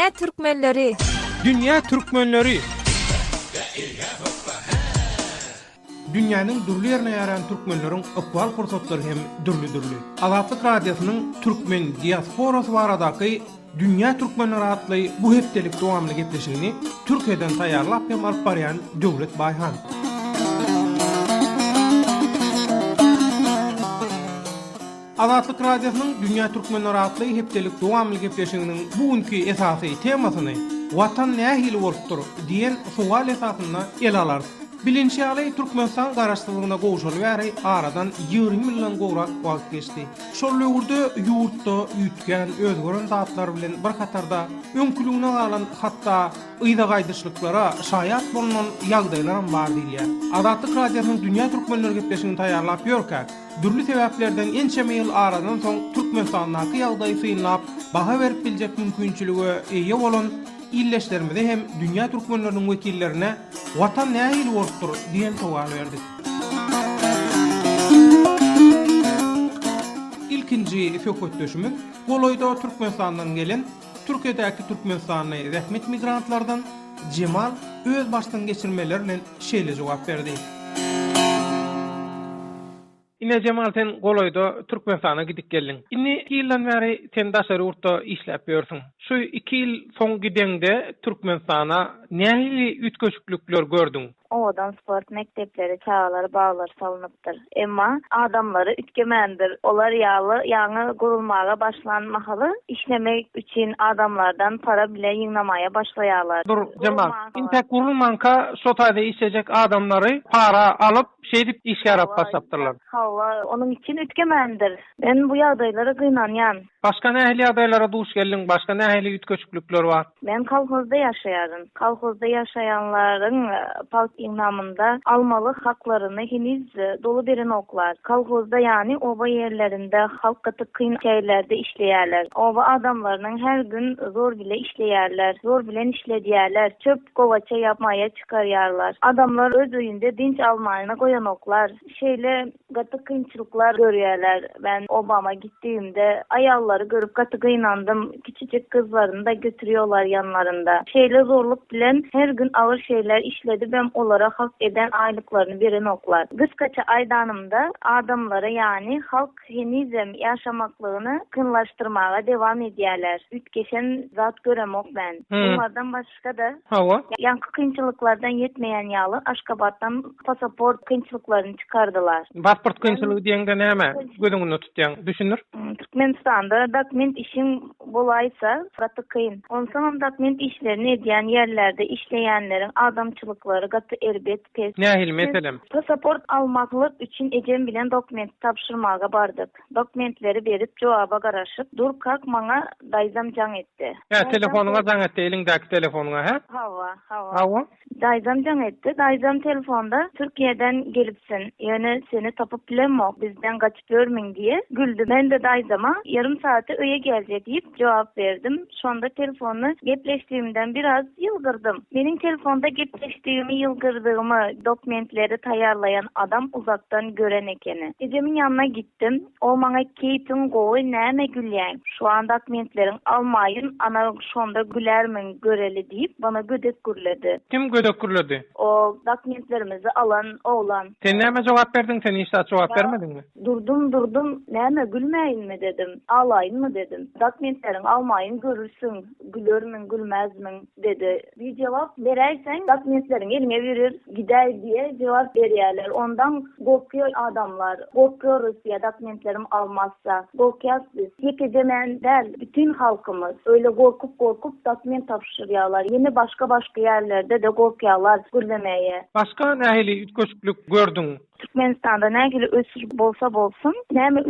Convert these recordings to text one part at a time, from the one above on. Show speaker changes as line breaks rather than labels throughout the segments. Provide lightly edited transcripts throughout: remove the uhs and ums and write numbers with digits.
Dünya Türkmenleri.
Dünya Türkmenleri. Dünýäniň durly ýerine ýaran türkmenleriň ökwal fursatlary hem dürli. Azatlyk radiosynyň türkmen diasporasy baradaky Dünya Türkmenleri atly bu hepdelik dowamly gepleşigini Türkiýeden taýýarlap hem alyp barýan Döwlet Baýhan. Azatlyk radiosynyň Dünya Türkmenleri atly hepdelik dowamly gepleşiginiň bugünkü esasy temasyny "Watan nähili bolupdyr?" diýen suwal esasynda ele alar. Bilinçli Türkmenistan garaşsyzlygyna gowşuly bäri aradan 20 milyon gowrak wagt geçdi. Şol ýurda ýurtda üýtgen özgören zatlar bilen bir katarda öňkülüğüne alan hatda ýyda gaýdyşlyklara şaýat bolunan ýagdaýlar bar diýilýär. Azatlyk radiosynyň Dünya Türkmenleri gepleşigini taýýarlap ýörkä, dürli sebäplerden ençeme ýyl aradan soň Türkmenistandaky ýagdaýy synlap baha berip biljek mümkinçiligi eýe bolan illeşlerimizde hem Dünya Türkmenlerinin vekillerine "Watan nähili bolupdyr?" diýen sowal berdik. İlkinji söhbetdeşimiz Goloýda Türkmenistandan gelen Türkiýedäki Türkmenistany rehmet migrantlardan Cemal öz başdan geçirmeler bilen şeýle jogap berdi. Ine Cemal, sen Goloýda Türkmenistana gidip geldin. Inni 2 ýyldan bäri sen daşary urtda işläp ýörsiň. Şu 2 ýyl soň gidende Türkmenistana nähili ütköçüklükler gördüň?
Owadan sport mektepleri, çağaları, bağlar salınıptır. Emma adamları ütgemendir. Olar ýaňy gurulmaga başlanmahaly işlemek üçin adamlardan para bile ýygnamaya başlaýarlar.
Dur Cemal, inte gurulmanka sotaýda işlejek adamlary para alıp şeýdip işe yarap başlapdyrlar.
Hawa onun için ütgemendir. Ben bu ýagdaýlara gynanýan.
Başka nähili ýagdaýlara duş geldiň? Başka nähili ütköçüklükler bar?
Ben kolhozda ýaşaýarym. Kolhozda ýaşaýanlaryň namında almalı haklarını heniz dolu birin oklar. Kolhozda yani oba yerlerinde halk katı kıyın şeylerde işleyerler. Oba adamlarının her gün zor bile işleyerler. Zor bilen işlediyerler. Çöp kovaça yapmaya çıkarıyarlar. Adamlar öz öýünde dinç almayına koyan oklar. Şeyle katı kıyınçılıklar görüyorlar. Ben obama gittiğimde ayalları görüp katı kıyınandım. Küçücük kızlarını da götürüyorlar yanlarında. Şeyle zorluk bilen her gün ağır şeyler işledi. Ben onlara hak eden aylıklarını birin oklar. Kıskaça aydanımda adamlara yani halk henizem yaşamaklığını kınlaştırmaya devam ediyorlar. Ütgeşen zat göremok ben. Bunlardan başka da yankı kıyınçılıklardan yetmeyen yalı Aşkabat'tan pasaport kıyınçılıklarını çıkardılar.
Pasport kıyınçılığı diýende näme? Gözüňi tutýan, düşünür?
Türkmenistan'da dokument işin bolaysa gatı kıyın. Ondan dokument işlerini edýän yerlerde işleyenlerin adamçılıkları gatı elbet pes.
Nähili meselem?
Pasaport almaklyk üçin ejem bilen dokument tapşyrmaga bardyk. Dokumentleri berip jogaba garaşyp dur kalk maňa daýzam jaň etdi.
Ya telefonuňa jaň etdi, eliňdäki telefonuňa, ha?
Hawa. Daýzam jaň etdi. Daýzam telefonda Türkiýeden gelipsin. Ýöne seni tapyp bilenmok, bizden gaçyp görmeň diýe güldü. Ben de daýzama yarım saate öýe geljek diýip jogap berdim. Şonda telefonu gepleşdiğimden biraz ýylgyrdım. Meniň telefonda gepleşdiğimi ýylgyrdygymy dokumentleri taýýarlayan adam uzaktan gören ekeni. Ejemin ýanyna gittim. O maňa "Keýpin gowy, näme gülýäň? Şu anda dokumentleriň almaýyn, ana şonda gülermiň göreli" diýip bana gödek gürledi.
Kim gödek gürledi?
O dokumentlerimizi alan oğlan.
Sen näme jogap berdiň? Sen hiç jogap bermediňmi?
Durdum. Näme gülmeýinmi dedim. Alaýynmy dedim. Dokumentleriň almaýyn görürsüň. Gülermiň, gülmezmiň dedi. Bir jogap beräýsen dokumentleriň elime verir, gider diye cevap veriyorlar. Ondan korkuyor adamlar. Korkuyoruz ya dokumentlerim almazsa. Korkuyoruz biz. Yekecemen der bütün halkımız. Öyle korkup dokument tapşırıyorlar. Yeni başka yerlerde de korkuyorlar gürlemeye.
Başka nähili ütköçüklük gördüň?
Türkmenistan'da nähili ösür bolsa bolsun, näme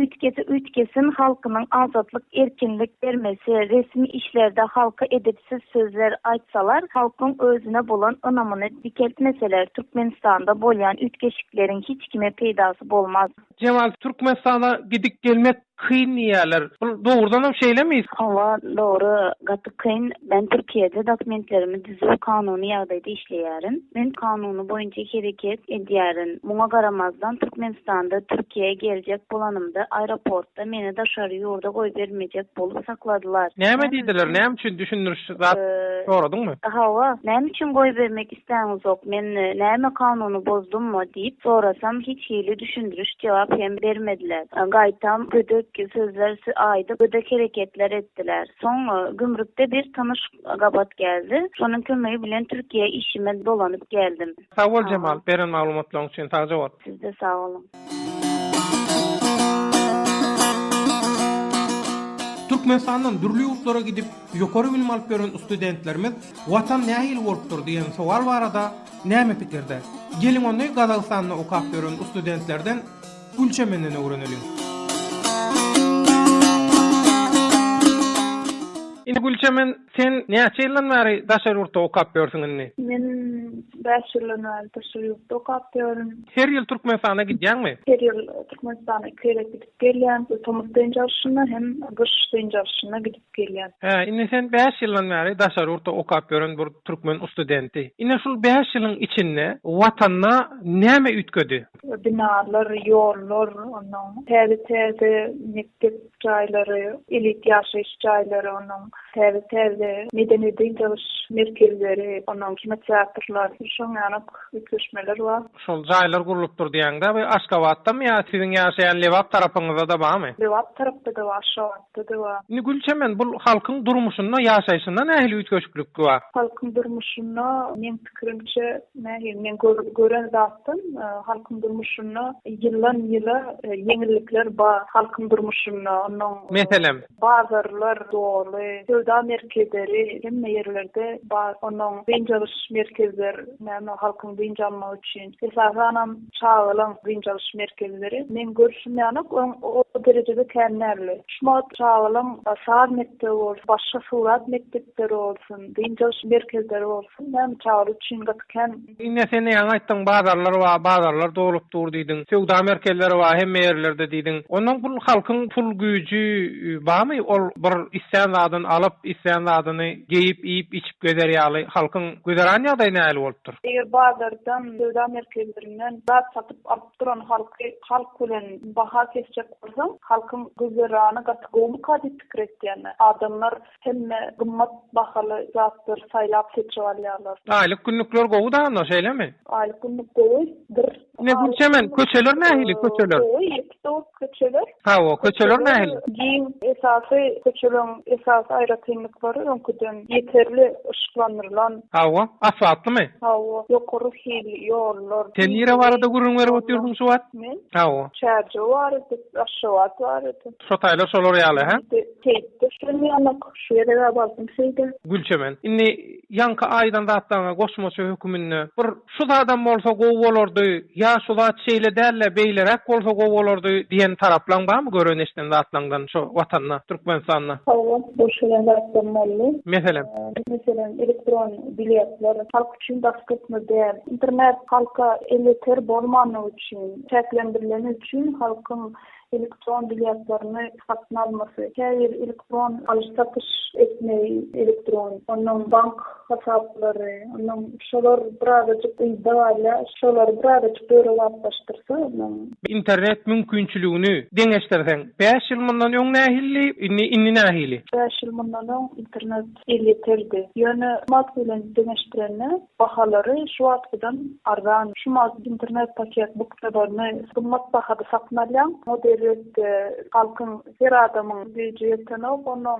ütkesin halkının azatlık, erkinlik vermesi, resmi işlerde halka edepsiz sözler aytsalar, halkın özüne bolan ınamını dikeltmeseler, Türkmenistan'da bolyan ütkeşiklerin hiç kime peydası bolmaz.
Cemal, Türkmenistan'a gidip gelmek kyn ýalar. Bu dogrudan hem şeýlemeýis.
Hawa doğru gatkyn ben Türkiýede dokumentlerimi düzü kanuny ýagdaýda işleýärin. Men kanuny boýunça hereket edýärin. Muňa garamazdan Türkmenistanda Türkiýe'ye geljek bolanymda aeroportda meni daşary ýurda goýup bermejek bolup sakladylar.
Näme diýdiler? Näme üçin düşündürüş zat soradyňmy?
Hawa, näme üçin goýup bermek istäňiz ok? Men näme kanuny bozdummy diýip sorasam hiç hili düşündürüş cevap hem bermediler. Gaýtam gödök sözler aýdy, gödök hereketler etdiler. Soň gümrükde bir tanış gabat geldi. Şonun kömegi bilen Türkiýe işime dolanyp geldim.
Sag bol Cemal, beren maglumatlaryň üçin sag jogap.
Siz de sağ olun.
Türkmenistandan dürli ýurtlara gidip ýokary bilim alyp gören studentlerimiz watan nähili bolupdyr diýen sowal barada näme pikirde? Gelin onu Gazagystanda okap gören studentlerden Gülçemen'den öwrenelim. Indi Gülçemen, sen näçe ýyldan bäri daşary ýurtda okap görsiňni?
Men 5 ýyldan bäri daşary ýurtda okap görüm.
Her ýyl Türkmenistana gidýärmi?
Her ýyl Türkmenistana gidip gelýän, Tomuz döňjärşyna hem gyş döňjärşyna gidip gelýän.
Indi sen 5 ýyldan bäri daşary ýurtda okap gören bir türkmen studenti. Indi şol 5 ýylyň içinde watanda näme ütgedi?
Binalar, ýollar, onuň täze mektep jaýlary, elit ýaşaýyş jaýlary, onuň täze medeni diňjaliş merkezleri, onuň kinoteatrlar, şoňa ütgeşmeler bar.
Şol jaýlar gurulypdyr diýäňde, we Aşgabatdamy ýa siziň ýaşaýan Lewap tarapyňyzda da barmy?
Lewap tarapda da bar, Aşgabatda da bar.
Indi Gülçemen, bu halkyň durmuşyna, ýaşaýyşyna nähili ütgeşiklik bar?
Halkyň durmuşyna men pikirimçe men gören zatdan halkyň durmuşyna ýyllan-ýyla ýeňillikler bar. Halkyň durmuşyna onuň
meselem
bazarlar doly, söwda merkezleri hemme ýerlerde bar. Onuň diňjaliş merkezler, näme halkyň diňjalmagy üçin esasanam çağılan diňjaliş merkezleri men görüşmýän o derejede kännerli. Şumat çağılan sar mektebi bolsun, başga surat mektepleri bolsun, diňjaliş merkezleri bolsun, näme çağıry üçin gatken.
Inde sen ýa aýtdyň bazarlar bar, bazarlar dolup dur diýdiň. Söwda merkezleri bar hemme ýerlerde diýdiň. Onuň bu halkyň pul güýji barmy? Ol bir isän zadyny alyp, isän zadyny geyip, iýip, içip göderýärli halkyň göderen ýagdaý näle bolupdyr?
Eger bazardan, söwda merkezlerinden zat satyp alyp duran halk bilen baha kesjek bolsaň, halkyň göderany gatgomy kadip pikretýän. Adamlar hemme gymmat bahaly zatlar saýlap seçip alýarlar.
Aýlyk günlükler gowy da anna şeýlemi?
Aýlyk günlük gowy bir.
Ne Gülçemen, köçeler nähili köçeler?
Köçeler.
O köçeler nähili?
Giň esasy köçeleň esasy aýratynlyklary öňküden ýeterli ışıklandyrılan.
O asfaltlymy?
O ýokary hil ýollar.
Sen ýere barada gurrun berip oturdun şu wagt?
Men?
O.
Çärje bar, aşawat bar.
Şo taýlar şolar ýaly, ha?
Teýde şuňanyk şu ýere bardym şeýde.
Gülçemen, indi ýanky aýdan datlaňa goşmaça hökümini bir şu adam bolsa gowy bolardy, ýa şu zat şeýle dälle beýlerek bolsa gowy bolardy diýen taraplan barmy göreneşden datlandan şu watanda, Türkmenistanda?
Bu şeýle datlanmaly.
Meselem
elektron biletler halk üçin daşkytmy däl. İnternet halka eliter bolmany üçin, çäklendirilmesi üçin halkyň elektron biletlerini satın alması, her elektron alış-satış etmeyi elektron, onun bank hesapları, onun şolar birazcık iddialı, şolar birazcık döwletleşdirse,
internet mümkinçiligini deňeşdirsen, 5 ýyl mundan öň nähili, inni nähili?
5 ýyl mundan öň internet eliterdi. Ýöne mat bilen deňeşdirende bahalary şu wagtdan arzan, şu internet paket buklerini gymmat bahada satyn alýan, halkyň her adamyň büdjetini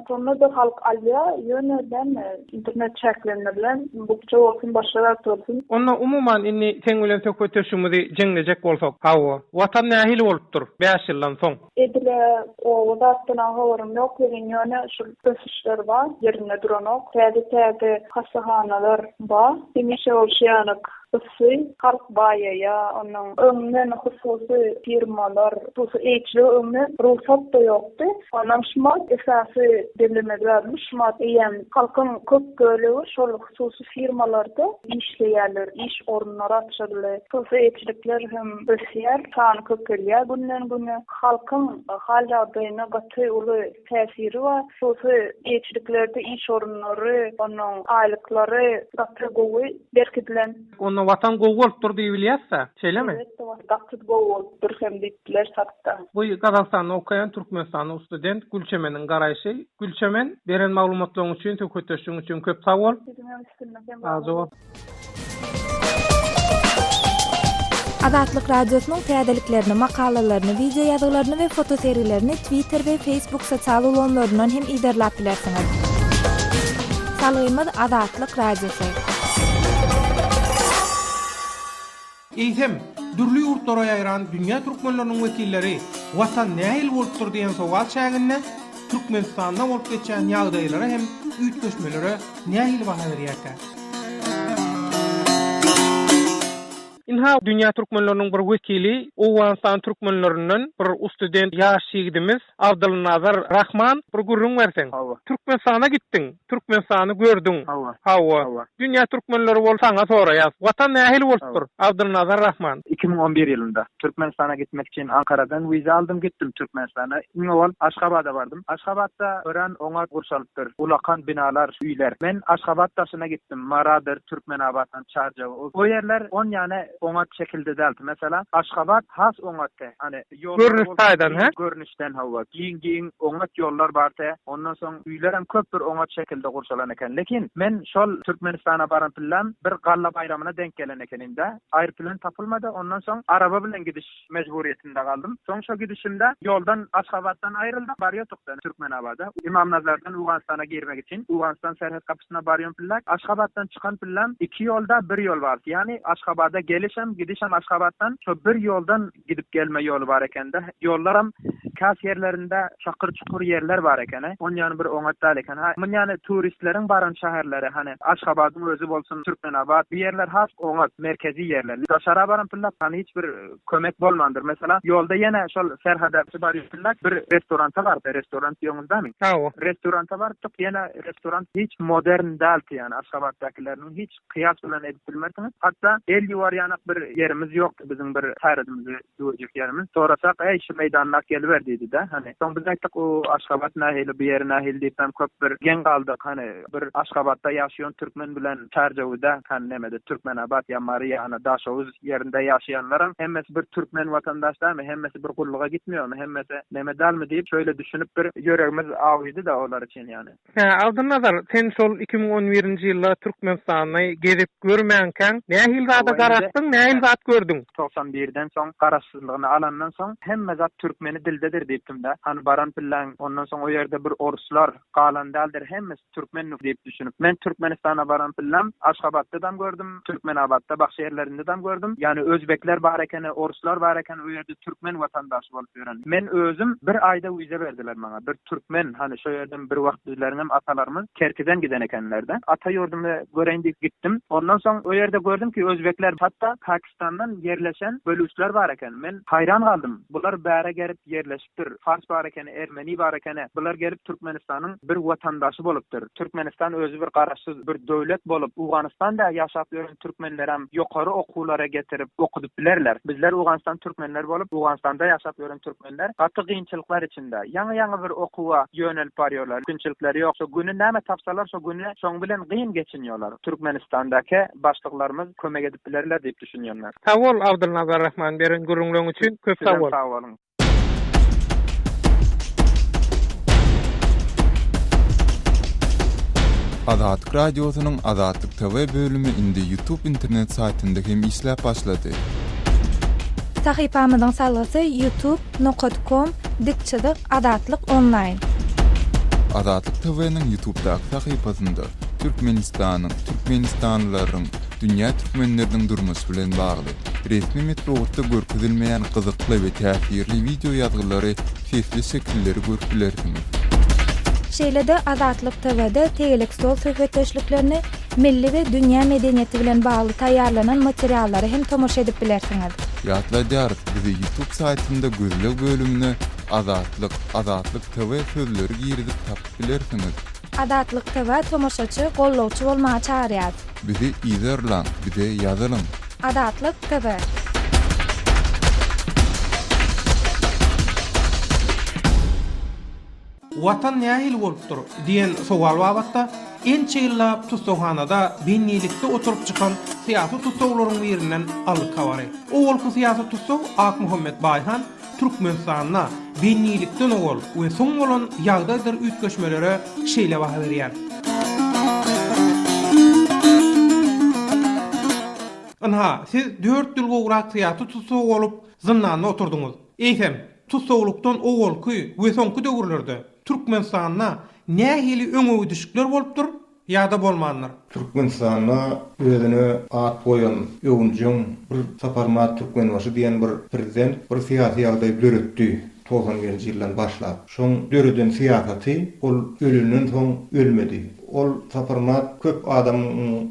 onu da halk alýa, ýöneden internet çäklenmelen bukça bolsun, başgalar bolsun.
Onda umuman inni sen bilen söhbetleşýümizi jeňlejek bolsak, watan nähili bolupdyr 5 ýyldan soň?
Edile o zatdan habarym ýok, ýöne şu köşüşler bar, ýerine duranok, täze hasahanalar bar, demişe bolýanyk ısy halk baýaýa onuň öňünden hususy firmalar bu eýçli öňüne ruhsat da ýokdy. Onam şumat esasy demlemeler şumat eýen halkyň köp bölegi şol hususy firmalarda işleýärler, iş orunlary açylýar. Bu eýçilikler hem ösýär, sany köpelýär günden-güne. Halkyň hal ýagdaýyna gaty uly täsiri bar. Bu eýçiliklerde iş orunlary, onuň aýlyklary gaty gowy berkidilen.
Onu watan gowy bolup dur diýip bilýärse, şeýlemi?
Evet, gaty gowy bolup dur hem diýipler hatda.
Bu Kazakstanda okayan Türkmenistan'da student Gülçemen'in garaýşy. Gülçemen beren maglumatlaryň üçin, tökötdeşiň üçin köp sag bol. Azor.
Azatlyk radiosynyň täzeliklerini, makalalaryny, video ýazgalaryny we foto seriýlerini Twitter we Facebook sosial ulanlaryndan hem iderläp bilersiňiz. Salymyz Azatlyk radiosy.
Eýsem, dürli ýurtlara ýaýran dünýä türkmenläriniň wekilleri watan nähil bolupdyr diýen sowal çäginde Türkmenistanda bolup geçen ýagdaýlary hem üýtgeşmelere nähil baha berýärler. Inha dünýä türkmenläriniň bir wekili Owganistan türkmenläriniň bir student ýaş ýigidimiz Abdulnazar Rahman bir gurrun berseň. Türkmenistana gitdiň, Türkmenistany gördüň. Hawa. Dünýä türkmenleri bolsaňa soraýas. Watan nähil bolupdyr? Abdulnazar Rahman.
2011 ýylynda Türkmenistana gitmek için Ankara'dan vize aldım, gittim Türkmenistana. Iňol Aşgabat'a bardım. Aşgabat'ta ören oňa gurşalypdyr. Ulakan binalar, üýler. Men Aşgabat daşyna gittim. Maradır, Türkmenabatdan Çarja. O yerler on ýane oňat şekilde deldi. Mesela Aşgabat has oňatda. Hani görnüşden hawa. Giň oňat ýollar barda. Ondan soň üýler hem köp bir oňat şekilde gurşalan eken. Lekin men şol Türkmenistana baran pillan bir galla bayramyna denk gelen ekeninde aýrplan tapylmady. Ondan soň araba bilen gidiş mejburiýetinde galdım. Soň şo gidişimde ýoldan Aşgabatdan aýryldyk, barýotykda Türkmenabada. İmamnazardan Owganistana girmek için Owganistan serhat kapysyna barýan pillan Aşgabatdan çykan pillan iki ýolda bir ýol bar. Yani Aşgabat'a gelişem gidişem Aşgabat'tan şo bir ýoldan gidip gelme ýoly bar ekende. Ýollaram kas yerlerinde çakır çukur yerler bar ekene. On ýany bir oňatda eken. Men ýany turistleriň baran şäherleri hani Aşgabat'ın özü bolsun, Türkmenabat bir yerler has oňat merkezi yerler. Daşara baran pillan hani hiç bir kömek bolmandyr. Mesela ýolda ýene şol serhada barýan pillan bir restoranta bar. Restoran ýoňundamy? Restoranta bardyk. Ýene restoran hiç modern däl ýani Aşgabatdakileriniň hiç kıyas bilen edip bilmersiňiz. Hatta el ýuwarýanak bir yerimiz ýokdy bizim bir taýradymyzy döwjek ýerimiz. Sorasak ey şu meýdanyna gelber diýdi de. Hani soň biz aýtdyk o Aşgabat nähili bir ýer nähil diýip hem köp bir gen galdyk. Hani bir Aşgabatda ýaşaýan türkmen bilen Çarjawda kan nemede Türkmenabat ýa Mariýa ana Daşowuz ýerinde ýaşaýanlaryň hemmesi bir türkmen watandaşlarmy, hemmesi bir gulluga gitmiýärmi, hemmesi neme dalmy diýip şöyle düşünüp bir ýöregimiz awýdy da olar için yani.
Abdulnazar, sen şol 2011-nji ýylda Türkmenistany gezip görmänken nähil zada garatdyň, nähil zat gördüň?
91-den soň garaşsyzlygyny alandan soň hemme zat türkmeni dildedir diýipdim de. Hani baran pillan ondan soň o ýerde bir oruslar galan däldir, hemmesi türkmen diýip düşünüp men Türkmenistana baran pillan Aşgabat'da da gördüm, Türkmenabat'da başga ýerlerinde de gördüm. Yani özbekler bar eken, oruslar bar eken o ýerde türkmen watandaşy bolup ýören. Men özüm bir aýda wize berdiler maňa. Bir türkmen hani şo ýerden bir wagt bizleriň atalarymyz Kerkiden giden ekenlerde. Ata ýurdumy göreýindik gittim. Ondan soň o ýerde gördüm ki özbekler hatta Pakistandan yerleşen bölüşler bar eken. Men hayran galdım. Bular bäre gelip yerleşipdir. Fars bar eken, Ermeni bar eken. Bular gelip Türkmenistanyň bir watandaşy bolupdyr. Türkmenistan özü bir garaşsyz bir döwlet bolup Owganistanda ýaşap ýören türkmenler hem ýokary okuwlara getirip okudyp bilerler. Bizler Owganistan türkmenler bolup Owganistanda ýaşap ýören türkmenler gaty gynçylyklar içinde ýaňy bir okuwa ýönelip barýarlar. Gynçylyklar ýok. Şo güni näme tapsalar şo güni şoň bilen gyn geçinýärler. Türkmenistandaky başlyklarymyz kömek edip bilerler diýip düşünýärler.
Sag bol Abdulnazar Rahman, beren gurrunlaryň üçin köp sag bol.
Sag bolun.
Azatlyk radiosynyň Azatlyk TV bölümi indi YouTube internet saytynda hem işläp başlady.
Sahypamyzyň salgysy youtube.com/azatlyk-online.
Azatlyk TV'niň YouTube'daky sahypasynda Türkmenistanyň, türkmenistanlylaryň, dünýä türkmenleriniň durmuşy bilen bagly resmi metodda görkezilmeýän gyzykly we täsirli video ýazgylary, sesli şekilleri görüp
Şeýlede Azatlyk TV'de tegelik stol söhbetdeşliklerini milli we dünýä medeniýeti bilen bagly taýýarlanan materiallary hem tomoşa edip bilersiňiz.
Ýatlaýar, bizi YouTube saytynda gözlek bölümine Azatlyk TV sözleri giridip tapyp bilersiňiz.
Azatlyk TV tomoşaçy, gollawçy bolmagy çağırýar.
Bizi izlerler, bize ýazylyň.
Azatlyk TV.
Watan nähil bolupdyr diýen sowal wagtda ençe ýyllap tutuhanada bennilikde oturup çykan syýasy tutulmaryň birinden alyp kabary. O bolky syýasy tutuw Ak Muhammed Bayhan Türkmenistanyna bennilikden ol we soň bolan ýagdaýdyr ütgeşmelere şeýle baha berýär. Anha, siz 4 ýyl gowrak syýasy tutuw bolup zyndanda oturduňyz. Eýsem, tutulukdan o bolky we soňky döwürlerde Türkmenistanyna nähili öňe düşükler bolupdyr ýa-da bolmandyr.
Türkmenistanyna özüne at goýan öňjüň bir Saparmat Türkmenbaşy diýen bir prezident bir syýasy ýagdaý döretdi. 90-njy ýyldan başlap. Şoň döredin syýasaty ol ölünden soň ölmedi. Ol Saparmat köp adam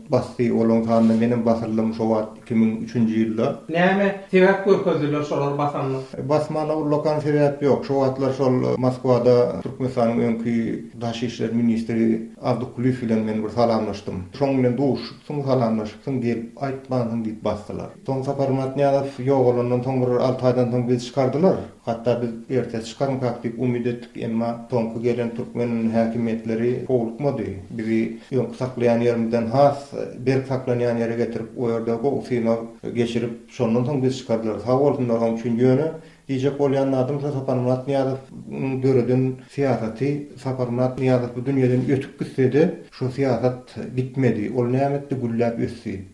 basty olan sanyny meniň basylym şo wagt 2003-nji ýylda.
Näme sebäp görkezdiler şolar basanly?
Basmana lokan sebäp ýok. Şo wagtlar şol Moskwada Türkmenistanyň öňki daşy işler ministri Abdukulif bilen men bir salamlaşdym. Şoň bilen duşup, salamlaşyp, gelip aýtmagyň diýip basdylar. Soň Saparmat ýa-da ýok bolandan soň bir 6 aýdan soň biz çykardylar. Hatta biz ertesi çıkarmak diýip umid etdik, emma soňky gelen Türkmen häkimetleri howlukmady. Bizi ýok saklayan ýerimizden has berk saklanýan ýere getirip o ýerde goýsyna geçirip şondan soň biz çykardylar. Sag bolsunlar oň üçin ýöne diýjek bolýan adam Saparmat Niýazow döredin syýasaty Saparmat Niýazow bu dünýeden ötüp gitsedi, şu syýasat bitmedi. Ol nämetde güllap ösdi.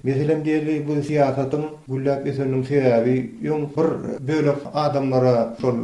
Meselem diýeli bu syýasatyň güllap öseniň sebäbi ýöň bir bölek adamlara şol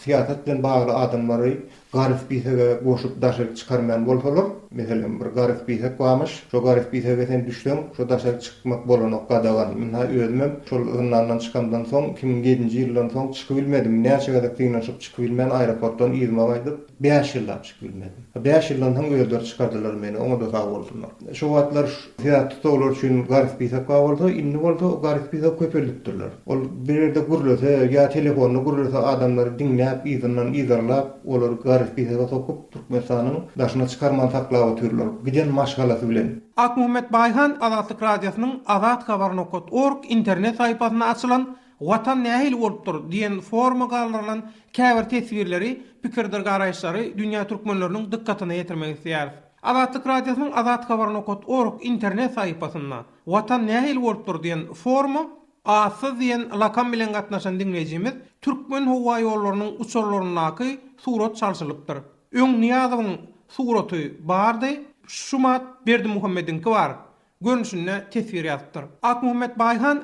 syýasat bilen bagly adamlary garip biýsege goşup daşyp çykarmayan bolsalar, meselem bir garip biýsek barmyş, şo garip biýsege sen düşdüň, şo daşyp çykmak bolanok gadagan. Men özüm şol yndandan çykandan soň 2007-nji ýyldan soň çykyp bilmedim. Näçe gadar kynlaşyp çykyp bilmän aeroportdan ýyzma baýdyp 5 ýyllap çykyp bilmedim. 5 ýyldan soň öýder çykardylar meni, oňa da sag bolsunlar. Şo wagtlar syýasat tutulur üçin garip biýsek boldy, indi boldy, garip biýsek köpelipdirler. Ol bir ýerde gurulsa ýa telefonu gurulsa adamlar diňläp, ýyzyndan ýyzarlap, olar garip biýsege sokup Türkmenistanyň daşyna çykarman saklap otururlar. Giden maşgalasy bilen.
Ak Muhammed Bayhan Azatlyk radiosynyň azathabar.org internet saýpasyna açylan Watan nähil bolupdyr diýen forma galdyrılan käbir tesbirleri, pikirdir garaýşlary dünýä türkmenleriniň dikkatyna ýetirmek istýär. Azatlyk radiosynyň azathabar.org internet saýpasynda Watan nähil bolupdyr diýen forma asy diýen lakam bilen gatnaşan dinleýijimiz türkmen howa ýollarynyň uçurlarynaky surat çalşylypdyr. Öň Niýazowyň suraty bardy, şumat Berdi Muhammedinki bar. Görünüşine tesbir ýazdyr. Ak Muhammed Bayhan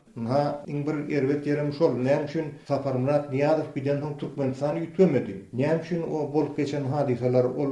bir erbet yerim şol. Näme üçin Saparmat Niýazow bilen Türkmenistany ýetmedi? Näme üçin o bolup geçen hadiseler ol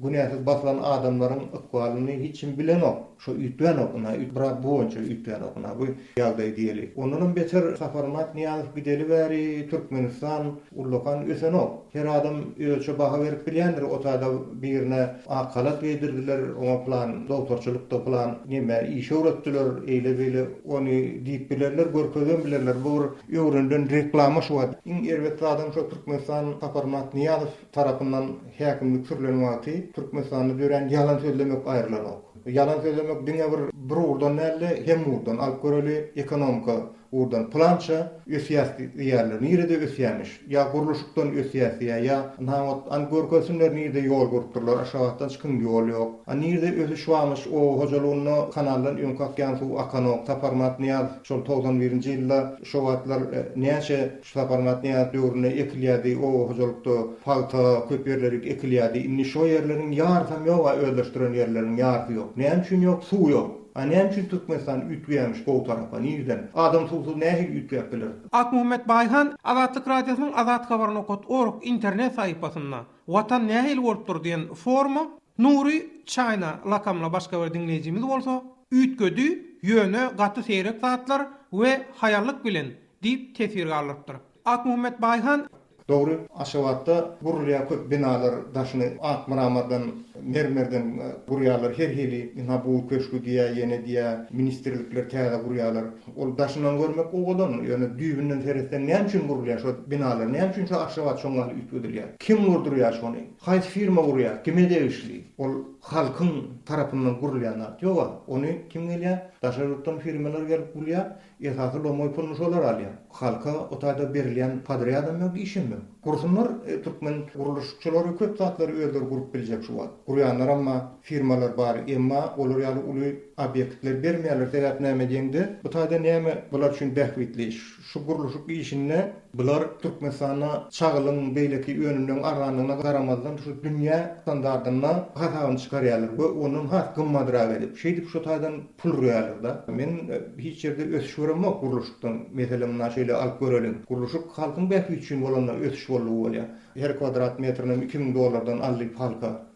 günäsiz basılan adamlaryň ykbalyny hiç kim bilenok. Şo ýetmän okuna, ýetbra boýunça ýetmän okuna. Bu ýagdaý diýeli. Ondan beter Saparmat Niýazow bideli bäri Türkmenistan ullukan ösenok. Her adam ölçe baha berip bilýändir. Otada birine akalat bedirdiler, oňa plan doktorçylykda plan näme iş öwretdiler, eýle bile ony diýip bilerler, görkezden bilerler. Bu ýöwründen reklama şu wagt. Iň erbet adam şu Türkmenistan Saparmat Niýazow tarapyndan häkimlik sürlenmekdi. Türkmenistanyny dören ýalan sözlemek aýrylanok. Yalan söylemek diňe bir urdan näle hem urdan alyp göreli ekonomika urdan plança ösýäsdi ýerler nirede ösýämiş ýa guruluşykdan ösýäsdi ýa namat an görkezler nirede ýol gurupdyrlar aşagatan çykyn ýol ýok nirede ösü şuwamış o hojalygyny kanaldan öňkakýan suw akanok Saparmat Niýazow şol 91-nji ýylda şo wagtlar näçe Saparmat Niýazow döwrüne ekilýärdi o hojalykda palta köp ýerleri ekilýärdi inni şo ýerleriň ýardam ýok öldürýän ýerleriň ýardy ýok näme üçin ýok suw ýok. Annem üçin Türkmenistan ütüýärmiş gow tarapy nirden. Adam suwsuz nähil ütüýär biler.
Ak Muhammed Bayhan Azatlyk radiosynyň azathabar.org internet saýpasynda Watan nähil bolupdyr diýen forma Nuri China lakamla başga bir dinleýijimiz bolsa, ütgödi, ýöne, gaty seýrek zatlar we haýallyk bilen diýip tesir galypdyr. Ak Muhammed Bayhan
Doğru, aşağıda gurulya köp binalar daşını ak mıramardan mermerden guryalar her hili ina bu köşkü diye yene diye ministerlikler täze guryalar ol daşından görmek oğudan yani düýbünden teresten näme üçin gurulýar şu binalar näme üçin şu aşavat şoňlar üýtgedilýär kim gurdurýar şonu haýsy firma gurýar kime degişli ol halkın tarapından gurulýanlar ýok onu kim gelýär daşarutdan firmalar gelip gurulýar esasy lomoy pulmuş olar alýar halka o taýda berilýän padrýadam ýok işim ýok kursunlar türkmen guruluşçylary köp zatları öýler gurup biljek şu wagt gurýanlar amma firmalar bar emma olar ýaly uly obyektler bermeýärler sebäp näme diýende bu taýda näme bular üçin bähwitli şu guruluşyk işine bular Türkmenistana çağılın beýleki öňünden aranyna garamazdan şu dünýä standardyna hasabyn çykarýarlar we onun has gymmadyrak edip şeýdip şu taýdan pul rýarlar da men hiç ýerde ösüş görmok guruluşykdan meselem näşeýle alyp görelim guruluşyk halkyň bähwi üçin bolanlar ösüş bolýar bolýar her kvadrat metrine $2000 alyp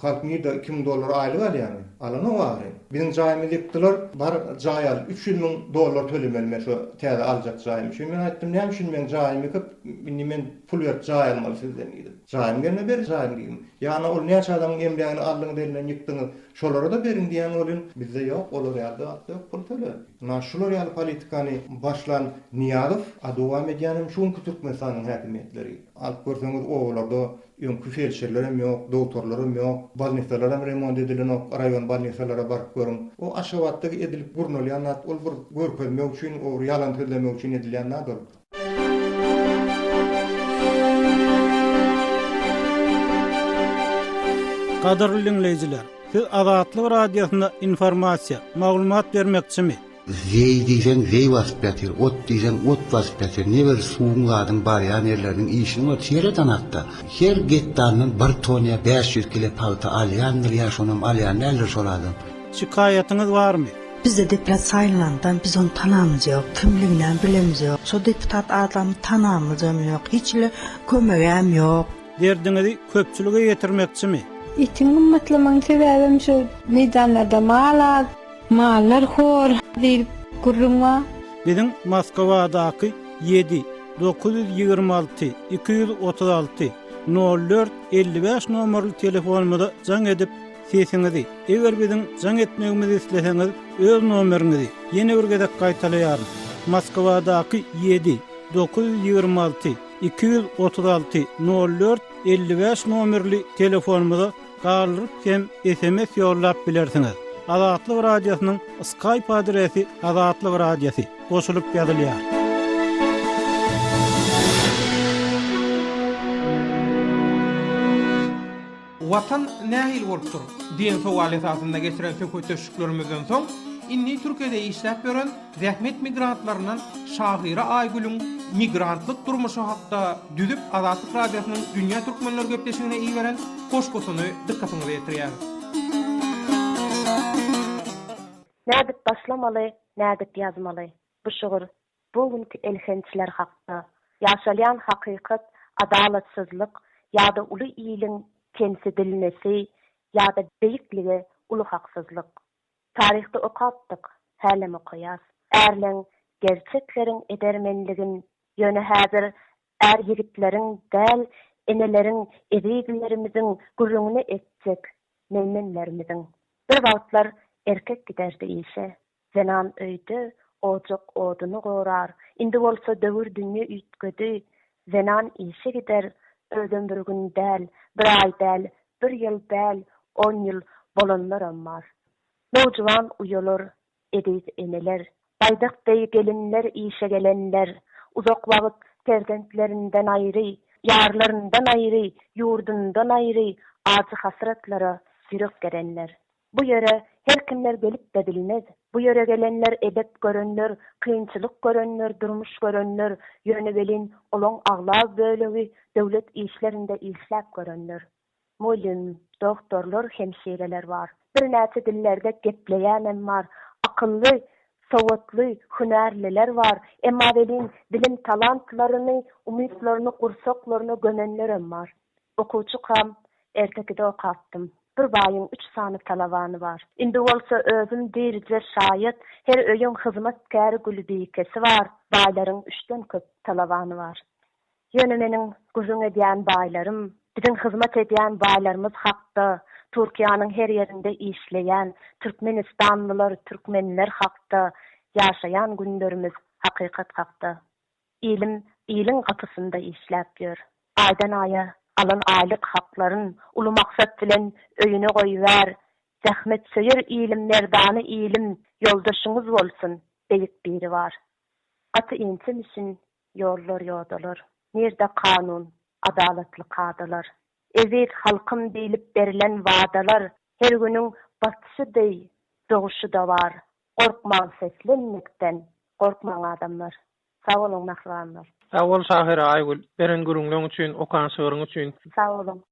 halk nida $2000 aýlyk alýar alany var bizim jaýymyz ýetdiler bar jaýal $300,000 tölemelme şu täze aljak jaýym şu men aýtdym näme üçin men jaýymy köp men pul ýat jaýalmaly sizden diýdim jaýym gelme ber jaýym diýdim ýa-ni ol näçe adamyň emlegini aldyň delinden ýykdyňyz şolara da berin diýen bolyn bizde ýok olar ýa-da atdyk pul töle naşular ýaly politikany başlan Niýazow adowam edýänim şuňky Türkmenistanyň häkimetleri alyp görseňiz owalarda ýöňkü felçerlerim ýok, doktorlarym ýok, balnitsalarym remont edilen ok, raýon balnitsalara baryp görüň. O aşawatdaky edilip gurnulýan ol bir görkezmek üçin, o ýalan söylemek üçin edilen nadyr.
Gadarly dinleýijiler, siz Azatlyk radiosunda informasiýa, maglumat bermekçimi?
Zey diýsen zey wasyp ýatyr, ot diýsen ot wasyp ýatyr. Neber suwungadyň barýan ýerleriň işini o çeýreden atdy. Her getdanyň 1 toniýa 500 kilo palta alýandyr ýaşonam alýan näler şolady.
Şikaýatyňyz barmy?
Bizde deputat saýlandan biz onu tanamyz ýok, kimliginden bilemiz ýok. Şo deputat adamy tanamyz ýok, hiçle kömegem ýok.
Derdiňizi köpçülige ýetirmekçimi?
Itiň gymmatlymagyň sebäbim şu meýdanlarda mallar hor diýip gurrunma.
Bizim Moskwadaky 7 926 236 04 55 nomerli telefonumda jaň edip sesiňizi eger biziň jaň etmegimizi isleseňiz öz nomeriňizi ýene bir gezek gaýtalýar. Moskwadaky 7 926 236 04 55 nomerli telefonumda galyp hem SMS ýollap bilersiňiz. Azatlyk radiosynyň Skype adresi Azatlyk radiosi goşulyp ýazylýar.
Watan nähil bolupdyr diýen sowal esasynda geçiren söhbetleşiklerimizden soň inni Türkiýede işläp beren zähmet migrantlarynyň Şahyra Aýgülüň migrantlyk durmuşy hakda düzüp Azatlyk radiosynyň dünýä türkmenler gepleşigine iyi beren koşgusyny dikkatyňize ýetirýär.
Nädip başlamaly, nädip ýazmaly. Bu şugur bugünkü elhençiler hakda ýaşalýan hakykat, adalatsyzlyk ýa-da uly ýylyň temsilçilmesi ýa-da beýikligi uly haksyzlyk. Taryhda okapdyk, hälim okuyas. Erleň gerçekleriň edermenligin ýöne häzir er ýigitleriň däl eneleriň edeglerimizin gurrungyny etjek memnunlarymyzyň. Bir wagtlar erkek giderdi işe. Zenan öýde, ojak oduny gorar. Indi bolsa döwür dünýe üýtgedi. Zenan işe gider, özüm bir gün däl, bir ay däl, bir ýyl däl, 10 ýyl bolanlaram bar. Nowjwan uýalar, ediz eneler, baýdak beý gelinler işe gelenler, uzak wagt terdentlerinden aýry, ýarlaryndan aýry, ýurdundan aýry, acı hasratlara sürek gerenler. Bu ýere her kimler gelip de bilmez. Bu ýere gelenler edep görenler, kynçylyk görenler, durmuş görenler, ýöne belin olaň aglaz bölegi, döwlet işlerinde işläp görenler. Mulim, doktorlar, hemşireler var. Bir näçe dillerde gepleýänem bar. Akylly, sowatly, hünärliler var. Emma belin bilim talantlaryny, umytlaryny, gursaklaryny gönenlerim var. Okuwçy kam ertekide okapdym. Bir baýyň 3 sany talabany bar. Indi bolsa özüm dirije şaýat, her öýüň hyzmatkary gülbikesi var. Baýlaryň 3den köp talabany var. Ýöne meniň güzüň edýän baýlarym, biziň hyzmat edýän baýlarymyz hakda
Türkiýanyň her ýerinde işleýän türkmenistanlylar, türkmenler hakda ýaşaýan günlerimiz hakykat hakda. İlim gapysynda işläp ýör. Aýdan aýa alan aýlyk haklaryn uly maksat bilen öýüne goýýar. Zähmet söýür ilim merdany ilim ýoldaşyňyz bolsun diýip biri bar. Aty intim üçin ýollar ýodalar. Nerde kanun, adalatly kadalar. Ezet halkym diýilip berilen wadalar her günüň batşydy, doguşy da bar. Gorkmaň seslenmekden, gorkmaň adamlar. Sağ olun mahranlar.
Sağ ol Şahira Aygül. Beren gürüňleň üçin, okan söýüň üçin.
Sağ olun.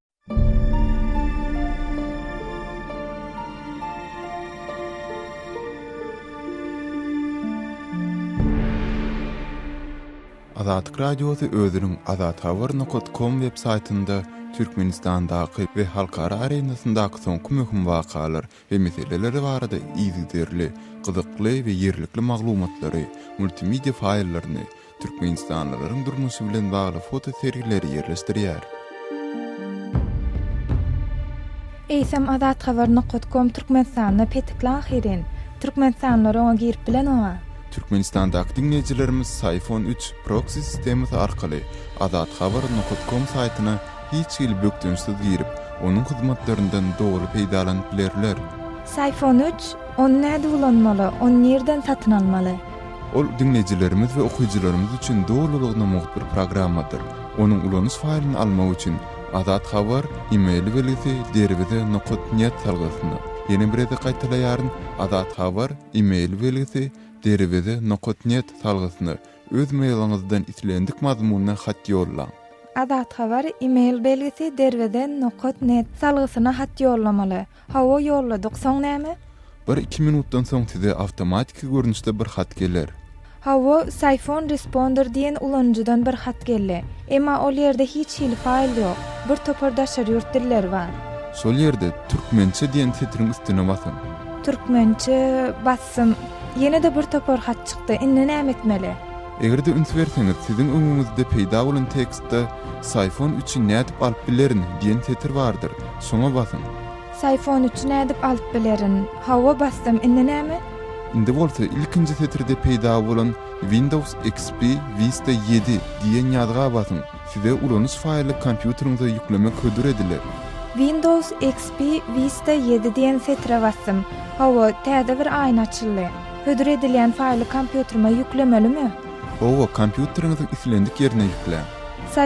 Azatlyk radiosu özüniň azathabar.com web saytynda Türkmenistandaky we halkara arenasyndaky soňky möhüm wakalar we meseleleri barada izlerli, gyzykly we ýerlikli maglumatlary, multimedia faýllaryny, türkmenistanlylaryň durmuşy bilen bagly foto serileri ýerleşdirýär.
Eýsem azathabar.com Türkmenistanyna petiklan hirin. Türkmenistanlylar oňa girip bilen oňa.
Türkmenistandaky dinleýijilerimiz iPhone 3 proxy sistemi arkaly azathabar.com saýtyna hiç ýyl bökdünsiz girip, onuň hyzmatlaryndan dogry peýdalanyp bilerler.
iPhone 3 onu näde ulanmaly, onu nerden satyn almaly?
Ol dinleýijilerimiz we okuýjylarymyz üçin dogrulygyna muhtar programmadyr. Onuň ulanyş faýlyny almak üçin Azat Habar e-mail belgisi derwede.net salgysyny. Ýene bir ede gaýtalaýaryn Azat Habar e-mail belgisi derwede.net salgysyny öz mailyňyzdan islendik mazmunyna hat ýollaň.
Azat Habar e-mail belgisi derwede.net salgysyna hat ýollamaly. Hawa ýolladyk soň näme?
1-2 minutdan soň size awtomatik görnüşde bir hat geler.
Hawa iPhone Responder diýen ulanjydan bir hat geldi. Emma ol ýerde hiç hil faýl ýok. Bir topardaşar ýurt diller bar.
Şol ýerde türkmençe diýen setriň üstüne basyň.
Türkmençe bassym. Ýene de bir topar hat çykdy. Indi näme etmeli?
Egerde üns berseňiz, siziň öňüňizde peýda bolan tekstde iPhone 3-i nädip alyp bilerin diýen setr bardyr. Şoňa basyň.
iPhone 3-i nädip alyp bilerin. Hawa bastym. Indi näme?
Indi bolsa ilkinji setrde peýda bolan Windows XP Vista 7 diýen ýazga basyň. Size ulanyş faýly kompýuteriňize ýüklemek hödür ediler.
Windows XP Vista 7 diýen setre bastym. Hawa täze bir aýna açyldy. Hödür edilen faýly kompýuterime ýüklemelimi?
Owa kompýuteriňiziň islendik ýerine ýüklen.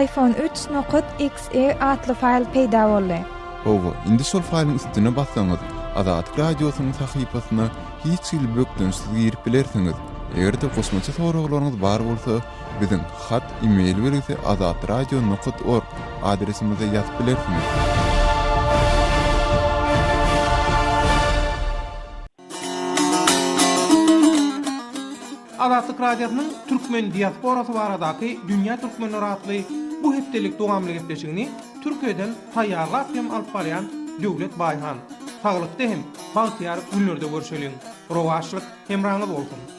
iPhone 3.exe atly faýl peýda boldy.
Owa indi şol faýlyň üstüne bassaňyz, Azatlyk radiosynyň sahypasyna hiç ýyl bökdünsiz girip bilersiňiz. Egerde gosmaça soraglaryňyz bar bolsa, biziň hat e-mail belgisi azatradio.org adresimize ýazyp bilersiňiz.
Azatlyk radiosynyň türkmen diasporasy baradaky Dünýä Türkmenleri atly bu hepdelik dowamly gepleşigini Türkiýeden taýýarlap hem alyp barýan Döwlet Baýhan. Saglyk dehem, bagtyar günlerde görüşelim. Rowaşlyk hemraňyz bolsun.